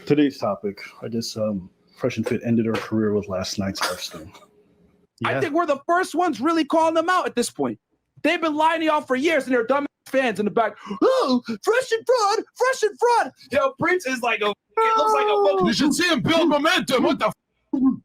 Today's topic, I guess FreshandFit ended her career with last night's Hearthstone. Yeah. I think we're the first ones really calling them out at this point. They've been lying to y'all for years, and they're dumb fans in the back. Oh, fresh and fraud, fresh and fraud. Yo, Prince is like it looks like a monkey. You should see him build momentum. What the Yo,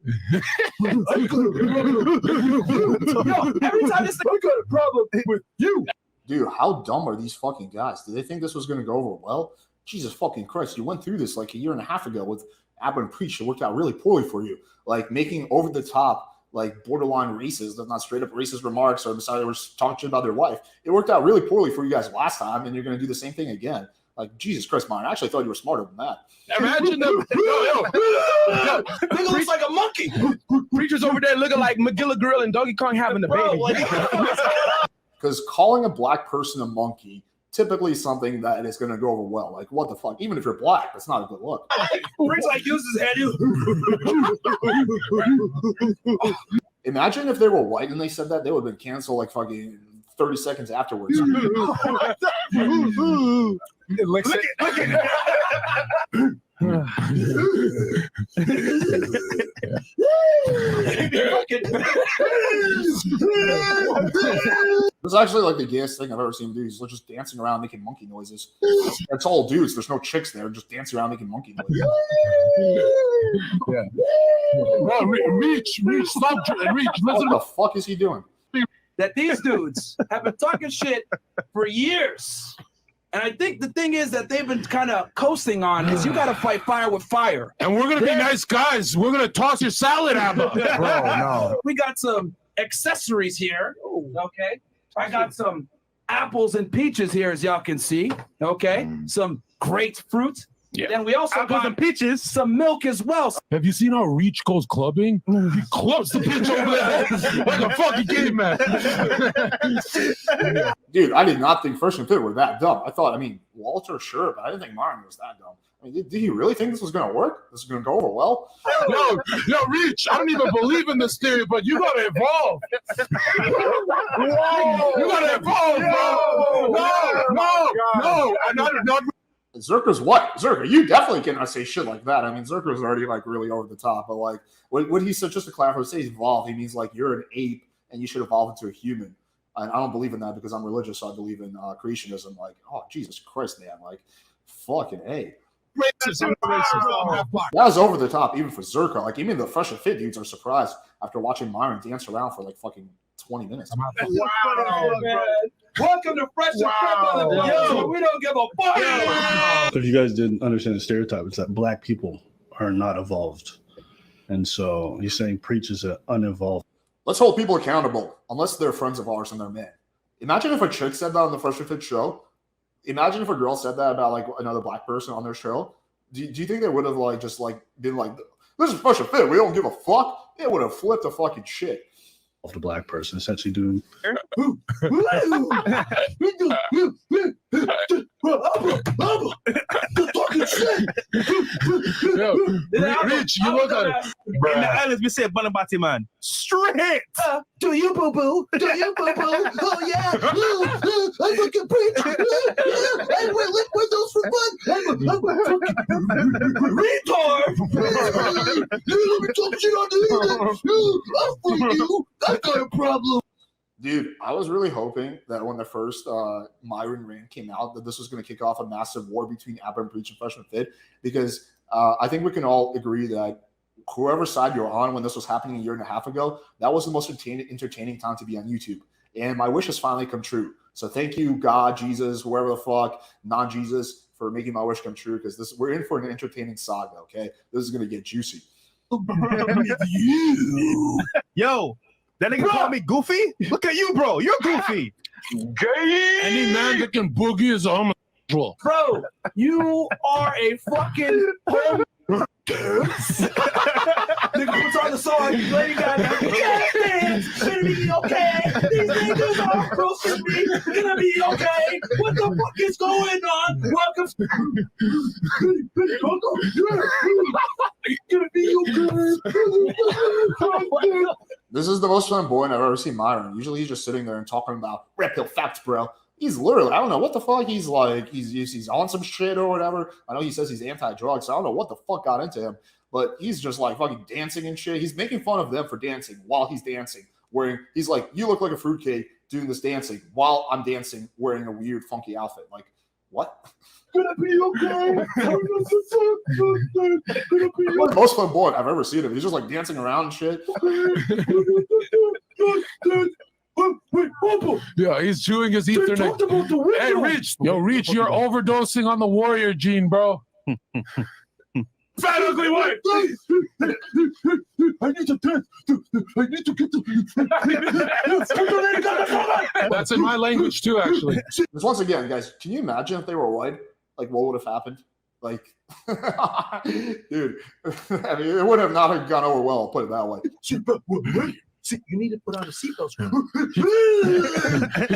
every time this I got a problem with you. Dude, how dumb are these fucking guys? Did they think this was going to go over well? Jesus fucking Christ. You went through this like a year and a half ago with Abba and Preach. It worked out really poorly for you. Like making over the top, like borderline racist, not straight up racist remarks or decided they were talking shit about their wife. It worked out really poorly for you guys last time, and you're going to do the same thing again. Like, Jesus Christ, man. I actually thought you were smarter than that. Imagine them. Nigga looks like a monkey. Preacher's over there looking like McGilligrill and Donkey Kong having a baby. Because calling a black person a monkey typically something that is going to go over well. Like, what the fuck? Even if you're black, that's not a good look. Prince like uses his head. Imagine if they were white and they said that, they would have been canceled like fucking 30 seconds afterwards. Look at It's actually like the gayest thing I've ever seen dudes. They're just dancing around making monkey noises. That's all dudes. There's no chicks there. Just dancing around making monkey noises. Yeah. No, Reach, stop, Reach. What the fuck is he doing? That these dudes have been talking shit for years. And I think the thing is that they've been kind of coasting on is you got to fight fire with fire. And we're going to be nice guys. We're going to toss your salad, Abba. Bro, no. We got some accessories here. Okay. I got some apples and peaches here, as y'all can see. Okay. Some great fruit. Yeah. Then we also got some peaches, some milk as well. Have you seen how Reach goes clubbing? He clubs the bitch over there like a fucking caveman. Dude, I did not think FreshandFit were that dumb. I thought, Walter, sure, but I didn't think Martin was that dumb. Did he really think this was going to work? This is going to go over well? No, Reach, I don't even believe in this theory, but you got to evolve. Whoa. You got to evolve, bro. No. Not Zerka's what? Zerka, you definitely cannot say shit like that. Zerka's already like really over the top, but like what he said, just to clarify, say evolve, he means like you're an ape and you should evolve into a human. And I don't believe in that because I'm religious, so I believe in creationism. Like, oh Jesus Christ, man, like fucking A. That was over the top, even for Zerka. Like even the FreshandFit dudes are surprised after watching Myron dance around for like fucking 20 minutes. Wow, man. Welcome to FreshandFit. Yo, we don't give a fuck. So if you guys didn't understand the stereotype, it's that black people are not evolved. And so he's saying Preach is an unevolved. Let's hold people accountable, unless they're friends of ours and they're men. Imagine if a chick said that on the FreshandFit show. Imagine if a girl said that about like another black person on their show. Do you think they would have like just like been like, this is FreshandFit, we don't give a fuck? It would have flipped a fucking shit. The black person essentially doing Rich, you look at it. In the islands, we say Banabati man. Straight. Do you boo boo? Do you boo boo? Oh yeah. I fucking Preach. And we're lick windows for fun. Retard. You let me talk shit on the internet. I'll freak you. I got a problem. Dude, I was really hoping that when the first Myron rant came out, that this was going to kick off a massive war between Abba and Preach and FreshandFit, because I think we can all agree that whoever side you're on when this was happening a year and a half ago, that was the most entertaining time to be on YouTube. And my wish has finally come true. So thank you, God, Jesus, whoever the fuck, non-Jesus, for making my wish come true, because we're in for an entertaining saga, okay? This is going to get juicy. Yo. That nigga call me goofy? Look at you, bro. You're goofy. Gay. Any man that can boogie is a homosexual. Bro, you are a fucking nigga puts on the song, Lady Gaga. Yes, dance. Gonna be okay. These niggas are close to me. Gonna be okay. What the fuck is going on? Welcome. Gonna be okay. This is the most flamboyant I've ever seen Myron. Usually he's just sitting there and talking about redpill facts, bro. he's literally, I don't know what the fuck. He's like, he's on some shit or whatever. I know he says he's anti-drug, so I don't know what the fuck got into him, but he's just like fucking dancing and shit. He's making fun of them for dancing while he's dancing, he's like, you look like a fruitcake doing this dancing while I'm dancing wearing a weird funky outfit. Like, what? Gonna be okay. One of the most fun boy I've ever seen him. He's just like dancing around and shit. Yeah, he's chewing his Ethernet. Hey, Rich. Yo, Rich, you're overdosing on the warrior gene, bro. Fat ugly white. I need to dance. I need to get the. That's in my language too, actually. Just once again, guys, can you imagine if they were white? Like, what would have happened? Like, dude, I mean, it would have not have gone over well. I'll put it that way. See, you need to put on a seatbelt.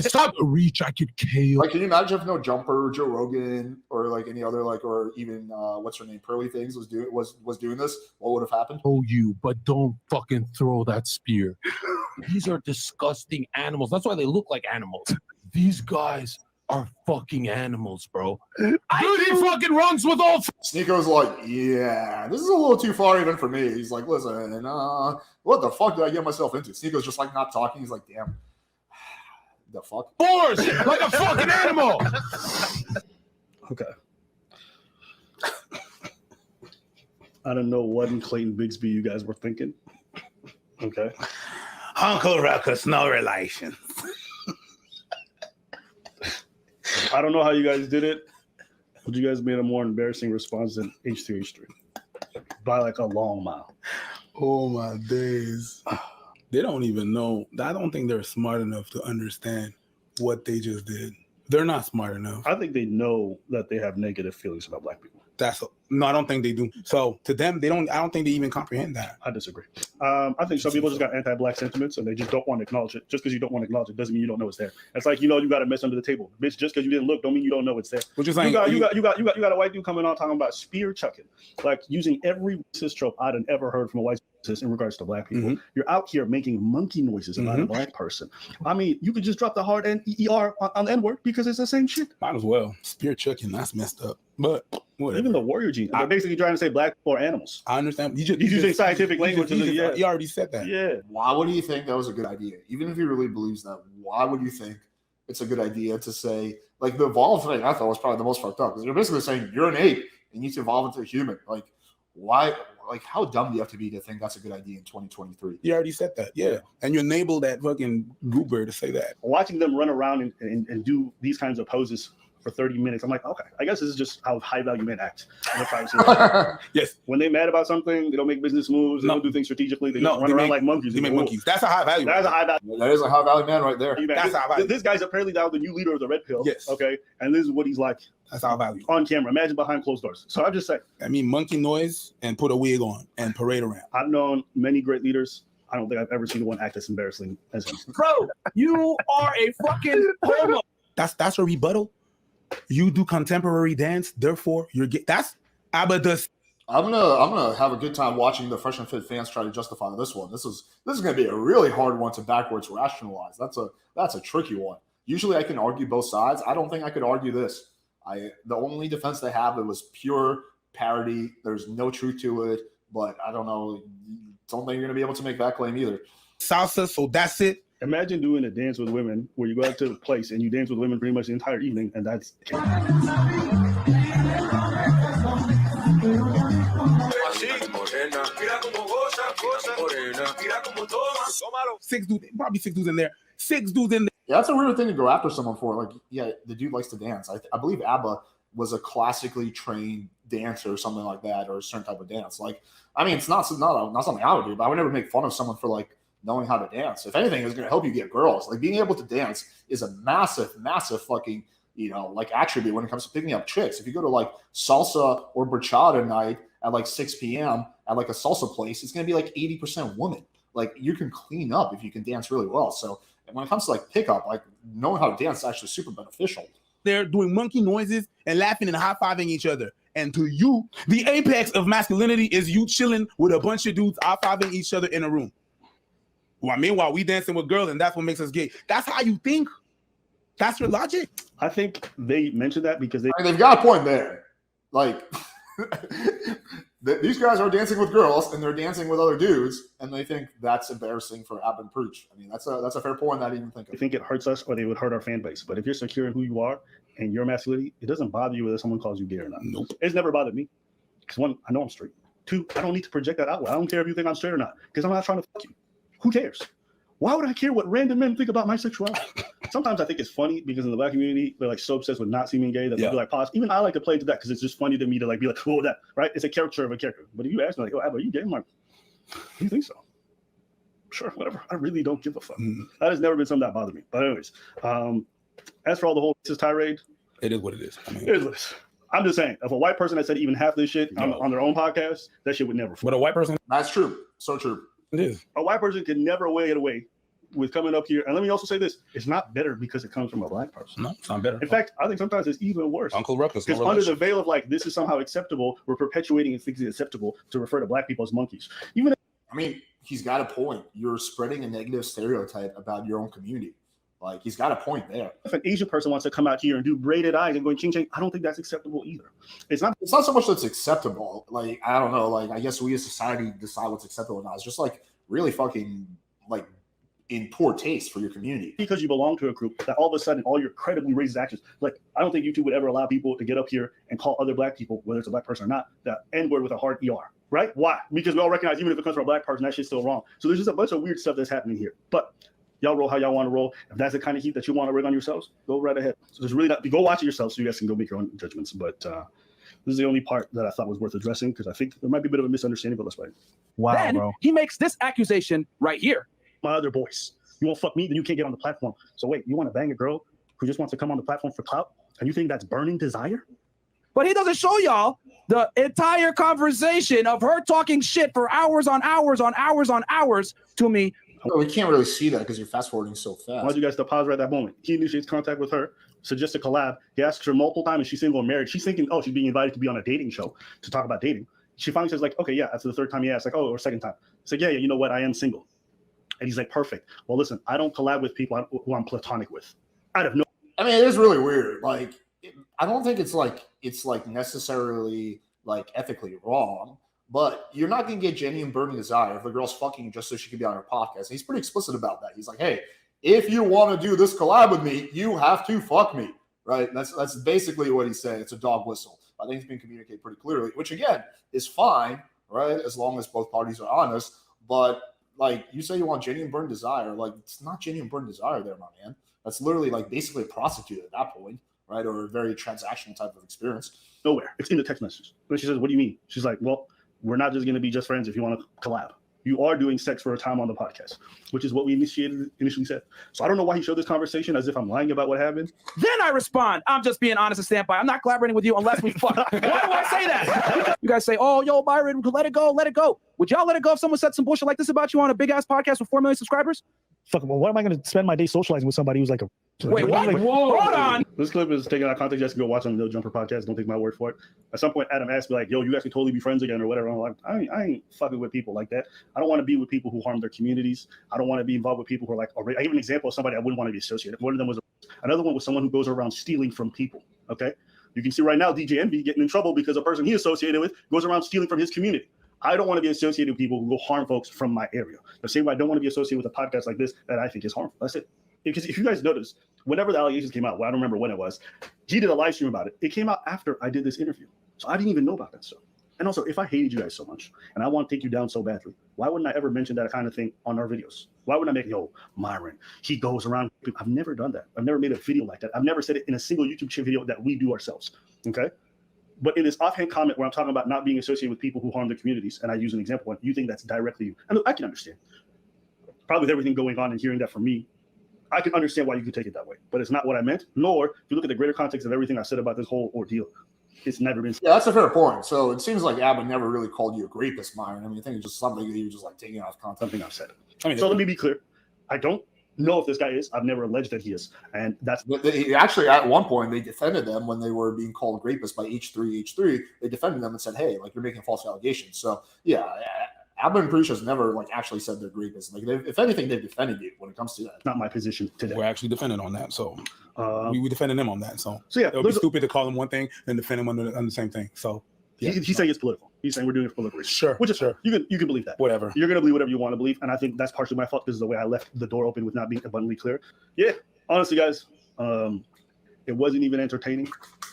Stop reach. I could KO. Like, can you imagine if no Jumper, Joe Rogan, or like any other like, or even what's her name, Pearly Things was doing this? What would have happened? Oh, you, but don't fucking throw that spear. These are disgusting animals. That's why they look like animals. These guys are fucking animals, bro. Dude, he fucking runs with all. Sneako's like, yeah, this is a little too far even for me. He's like, listen, what the fuck did I get myself into? Sneako's just like not talking. He's like, damn, the fuck? Force like a fucking animal. Okay. I don't know what in Clayton Bigsby you guys were thinking. Okay. Uncle Ruckus, no relation. I don't know how you guys did it, but you guys made a more embarrassing response than H3H3 by like a long mile. Oh my days. They don't even know. I don't think they're smart enough to understand what they just did. They're not smart enough. I think they know that they have negative feelings about black people. No, I don't think they do. So to them, I don't think they even comprehend that. I disagree. I think some people just got anti-black sentiments and they just don't want to acknowledge it. Just because you don't want to acknowledge it doesn't mean you don't know it's there. It's like, you got a mess under the table. Bitch, just because you didn't look don't mean you don't know it's there. Which is like, you got a white dude coming on talking about spear chucking, like using every racist trope I'd ever heard from a white racist in regards to black people. Mm-hmm. You're out here making monkey noises about a black person. I mean, you could just drop the hard N-E-E-R on the N-word because it's the same shit. Might as well. Spear chucking, that's messed up. But whatever. Even the warrior gene. They're basically trying to say black or animals. I understand. He's using scientific language. You already said that. Yeah. Why would you think that was a good idea? Even if he really believes that, why would you think it's a good idea to say, like, the evolve thing I thought was probably the most fucked up, because you're basically saying you're an ape and you need to evolve into a human. Like, why? Like, how dumb do you have to be to think that's a good idea in 2023? You already said that, yeah. And you enabled that fucking goober to say that. Watching them run around and do these kinds of poses for 30 minutes, I'm like, okay, I guess this is just how high value men act. Yes. When they mad about something, they don't make business moves, they don't do things strategically, they just run around like monkeys. They make monkeys. That's a high value. That's a high value. That is a high value man right there. That's high value. This guy's apparently now the new leader of the Red Pill. Yes. Okay. And this is what he's like. That's high value. On camera. Imagine behind closed doors. So I'm just saying. I mean, monkey noise and put a wig on and parade around. I've known many great leaders. I don't think I've ever seen one act as embarrassing as him. Bro, you are a fucking homo. That's a rebuttal. You do contemporary dance, therefore you're that's ABBA does. I'm gonna have a good time watching the Fresh and Fit fans try to justify this one. This is gonna be a really hard one to backwards rationalize. That's a tricky one. Usually I can argue both sides. I don't think I could argue this. The only defense they have, it was pure parody. There's no truth to it, but I don't know. Don't think you're gonna be able to make that claim either. Salsa, so that's it. Imagine doing a dance with women where you go out to a place and you dance with women pretty much the entire evening, and that's probably six dudes in there. Six dudes in there. Yeah, that's a weird thing to go after someone for. Like, yeah, the dude likes to dance. I believe ABBA was a classically trained dancer or something like that, or a certain type of dance. Like, I mean, it's not something I would do, but I would never make fun of someone for like knowing how to dance. If anything, it's going to help you get girls. Like, being able to dance is a massive, massive fucking, like attribute when it comes to picking up chicks. If you go to like salsa or bachata night at like 6 p.m. at like a salsa place, it's going to be like 80% women. Like, you can clean up if you can dance really well. So when it comes to like pickup, like knowing how to dance is actually super beneficial. They're doing monkey noises and laughing and high-fiving each other. And to you, the apex of masculinity is you chilling with a bunch of dudes high-fiving each other in a room. Well, meanwhile, we dancing with girls, and that's what makes us gay. That's how you think. That's your logic. I think they mentioned that because they've got a point there. Like, these guys are dancing with girls and they're dancing with other dudes, and they think that's embarrassing for Ab and Preach. I mean, that's a fair point. I didn't even think of. they think it hurts us or they would hurt our fan base. But if you're secure in who you are and your masculinity, it doesn't bother you whether someone calls you gay or not. Nope. It's never bothered me. Because one, I know I'm straight. Two, I don't need to project that outward. I don't care if you think I'm straight or not, because I'm not trying to fuck you. Who cares? Why would I care what random men think about my sexuality? Sometimes I think it's funny because in the black community, they're like so obsessed with not seeming gay that they'll be like, pause. Even I like to play into that because it's just funny to me to like be like, oh, that, right? It's a caricature of a character. But if you ask me like, oh, Abba, are you gay? I'm like, do you think so? Sure, whatever. I really don't give a fuck. That has never been something that bothered me. But anyways, as for all the whole racist tirade, it is what it is. I mean, it is what it is. I'm just saying, if a white person that said even half this shit on their own podcast, that shit would never. But a white person, that's true. So true. It is. A white person can never weigh it away with coming up here. And let me also say this: it's not better because it comes from a black person. No, it's not better. In fact, I think sometimes it's even worse. Uncle Ruckus. Because under the veil of like this is somehow acceptable, we're perpetuating and thinking it's acceptable to refer to black people as monkeys. Even I mean, he's got a point. You're spreading a negative stereotype about your own community. Like, he's got a point there. if an Asian person wants to come out here and do braided eyes and going ching ching, I don't think that's acceptable either. It's not so much that's acceptable. Like, I don't know. Like, I guess we as society decide what's acceptable or not. It's just like really fucking like in poor taste for your community. Because you belong to a group that all of a sudden all your credibly racist actions, like I don't think YouTube would ever allow people to get up here and call other black people, whether it's a black person or not, the N-word with a hard ER, right? Why? Because we all recognize even if it comes from a black person, that shit's still wrong. So there's just a bunch of weird stuff that's happening here. But y'all roll how y'all want to roll. If that's the kind of heat that you want to rig on yourselves, go right ahead. So there's really not, go watch it yourself so you guys can go make your own judgments. But this is the only part that I thought was worth addressing because I think there might be a bit of a misunderstanding, but let's wait. Wow, then, bro. He makes this accusation right here. My other boys. You won't fuck me, then you can't get on the platform. So wait, you want to bang a girl who just wants to come on the platform for clout? And you think that's burning desire? But he doesn't show y'all the entire conversation of her talking shit for hours on hours on hours on hours to me. Well, we can't really see that because you're fast forwarding so fast. I want you guys to pause right at that moment. He initiates contact with her, suggests a collab. He asks her multiple times if she's single or married. She's thinking, oh, she's being invited to be on a dating show to talk about dating. She finally says, like, okay, yeah. After the third time he asks, like, oh, or second time. It's like, yeah, you know what? I am single. And he's like, perfect. Well, listen, I don't collab with people who I'm platonic with. I have no. I mean, it is really weird. Like, I don't think it's like necessarily like ethically wrong, but you're not going to get genuine burning desire if a girl's fucking just so she can be on her podcast. And he's pretty explicit about that. He's like, hey, if you want to do this collab with me, you have to fuck me, right? That's basically what he's saying. It's a dog whistle. I think it's been communicated pretty clearly, which again is fine, right? As long as both parties are honest. But like you say, you want genuine burn desire. Like, it's not genuine burn desire there, my man. That's literally like basically a prostitute at that point, right? Or a very transactional type of experience. Nowhere. It's in the text message. But she says, what do you mean? She's like, well, we're not just going to be just friends if you want to collab. You are doing sex for a time on the podcast, which is what we initially said. So I don't know why he showed this conversation as if I'm lying about what happened. Then I respond, I'm just being honest and stand by. I'm not collaborating with you unless we fuck. Why do I say that? You guys say, oh, yo, Byron, let it go, let it go. Would y'all let it go if someone said some bullshit like this about you on a big-ass podcast with 4 million subscribers? Fuck, well, what am I going to spend my day socializing with somebody who's like a... Wait, what? Like, whoa, hold on. This clip is taken out of context. You guys can go watch on the No Jumper podcast. Don't take my word for it. At some point, Adam asked me, like, yo, you guys can totally be friends again or whatever. I'm like, I ain't fucking with people like that. I don't want to be with people who harm their communities. I don't want to be involved with people who are like, I give an example of somebody I wouldn't want to be associated. One of them was, another one was someone who goes around stealing from people, okay? You can see right now DJ Envy getting in trouble because a person he associated with goes around stealing from his community. I don't want to be associated with people who go harm folks from my area. The same way I don't want to be associated with a podcast like this that I think is harmful. That's it. Because if you guys notice, whenever the allegations came out, well, I don't remember when it was, he did a live stream about it. It came out after I did this interview. So I didn't even know about that stuff. And also, if I hated you guys so much and I want to take you down so badly, why wouldn't I ever mention that kind of thing on our videos? Why wouldn't I make, yo, Myron, he goes around. I've never done that. I've never made a video like that. I've never said it in a single YouTube video that we do ourselves, okay? But in this offhand comment where I'm talking about not being associated with people who harm their communities, and I use an example when you think that's directly you, and I can understand. Probably with everything going on and hearing that from me, I can understand why you could take it that way. But it's not what I meant, nor if you look at the greater context of everything I said about this whole ordeal, it's never been. Yeah, that's a fair point. So it seems like Abba never really called you a rapist, Myron. I mean, I think it's just something that you were just like taking out of context. Something I've said. So let me be clear. I don't know if this guy is. I've never alleged that he is. And that's actually at one point they defended them when they were being called rapists by H3. They defended them and said, hey, like, you're making false allegations. So yeah, Abba and Preach has never like actually said they're Greeks. Like, if anything, they've defended you when it comes to that. Not my position today. We're actually defending on that, so we defended them on that. So yeah, it would be stupid to call them one thing and defend them on the same thing. So yeah, he's saying it's political. He's saying we're doing it for political reasons. Sure, which is sure. You can believe that. Whatever. You're gonna believe whatever you want to believe, and I think that's partially my fault because of the way I left the door open with not being abundantly clear. Yeah, honestly, guys, it wasn't even entertaining,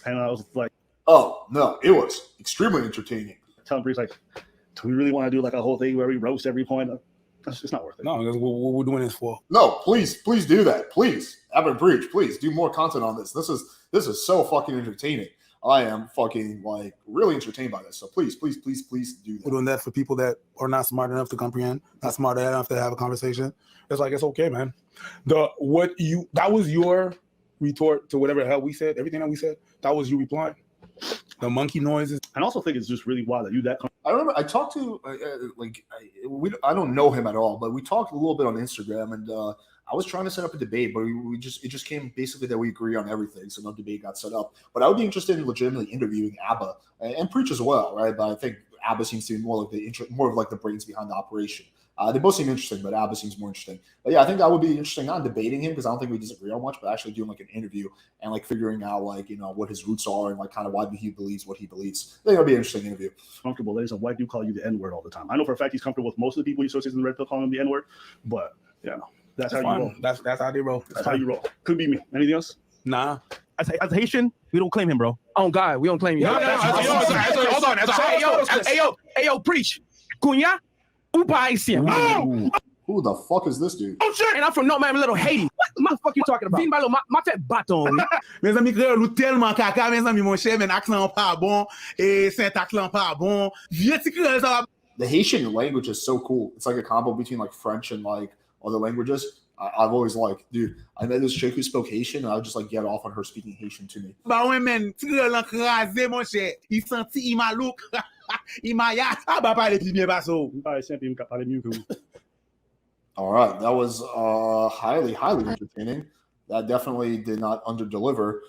and I was like, oh no, it was extremely entertaining. Telling Breeze like, do we really want to do like a whole thing where we roast every point? It's not worth it. No, that's what we're doing this for. No, please do that. Please, Abba and Preach, please do more content on this. This is so fucking entertaining. I am fucking like really entertained by this. So please do that. We're doing that for people that are not smart enough to comprehend, not smart enough to have a conversation. It's like, it's okay, man. That was your retort to whatever the hell we said. Everything that we said, that was you replying. The monkey noises. I also think it's just really wild that you that. I remember I talked to I don't know him at all, but we talked a little bit on Instagram, and I was trying to set up a debate, but it just came basically that we agree on everything, so no debate got set up. But I would be interested in legitimately interviewing Abba and Preach as well, right? But I think Abba seems to be more of like the brains behind the operation. They both seem interesting, but Abba seems more interesting. But yeah, I think that would be interesting, not debating him because I don't think we disagree on much, but actually doing like an interview and like figuring out like, you know, what his roots are and like kind of why he believes what he believes. I think it'll be an interesting interview. Comfortable. There's a white dude call you the N-word all the time. I know for a fact he's comfortable with most of the people he associates in the red pill calling him the N-word, but yeah, that's how fine. you roll. That's how they roll. That's how you roll. Could be me. Anything else? Nah. As a Haitian, we don't claim him, bro. Oh God, we don't claim you. Hold on. Hey, yo, Preach. Cunha, upa haitian. Who the fuck is this dude? Oh shit! And I'm from North Miami, little Haiti. What the fuck you talking about? Ma fait bâton. Mes amis créolent nous tellement caca, mes amis mon cher, mais accent pas bon et syntaxe pas bon. Vieux petit créole ça va. The Haitian language is so cool. It's like a combo between like French and like other languages. I've always liked, dude. I met this chick who spoke Haitian, and I would just like get off on her speaking Haitian to me. Bah ouais men, petit créole crasé mon cher. Il senti il malouk. Il maya. Ah bah parler plus bien basso. All right, that was highly entertaining. That definitely did not underdeliver.